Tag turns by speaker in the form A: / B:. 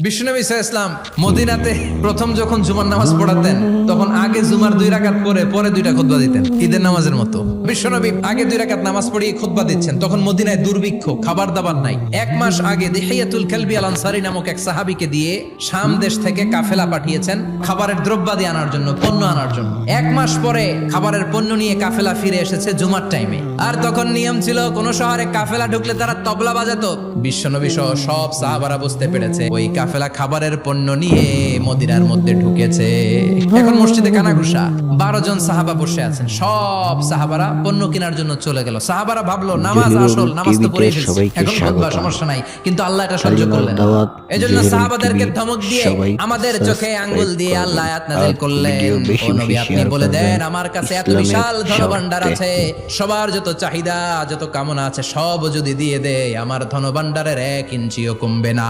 A: বিশ্বনবী সাল্লাল্লাহু আলাইহি ওয়াসাল্লাম মদিনাতে প্রথম যখন জুমার নামাজ পড়াতেন তখন আগে জুমার 2 রাকাত পরে 2টা খুতবা দিতেন, ঈদের নামাজের মতো। বিশ্বনবী আগে 2 রাকাত নামাজ পড়িয়ে খুতবা দিচ্ছেন, তখন মদিনায় দুর্ভিক্ষ, খাবার দাবার নাই। 1 মাস আগে দিহিয়াতুল কালবি আল আনসারী নামক এক সাহাবীকে দিয়ে শাম দেশ থেকে কাফেলা পাঠিয়েছেন খাবারের দ্রব্যাদি আনার জন্য, পণ্য আনার জন্য। 1 মাস পরে খাবারের পণ্য নিয়ে কাফেলা ফিরে এসেছে জুমার টাইমে। আর তখন নিয়ম ছিল কোন শহরে কাফেলা ঢুকলে তারা তবলা বাজাতো। বিশ্বনবী সহ সব সাহাবারা বুঝতে পেরেছে ওই কাফেলা খাবারের পণ্য নিয়ে মদিনার মধ্যে ঢুকেছে। এখন মসজিদে কানাঘুষা, 12 জন সাহাবা বসে আছেন, সব সাহাবারা পণ্য কেনার জন্য চলে গেল। সাহাবারা ভাবলো নামাজ আসল, নামাজ তো পড়ে এসেছি, এখন খুতবা, সমস্যা নাই। কিন্তু আল্লাহ এটা সহ্য করলেন না। এজন্য সাহাবাদেরকে ধমক দিয়ে আমাদের চোখে আঙ্গুল দিয়ে আল্লাহ আয়াত নাযিল করলেন, ও নবী আপনি বলে দেন আমার কাছে এত বিশাল ধনভাণ্ডার আছে, সবার যত চাহিদা যত কামনা আছে সব যদি দিয়ে দেয় আমার ধনভাণ্ডারের 1 ইঞ্চিও কমবে না।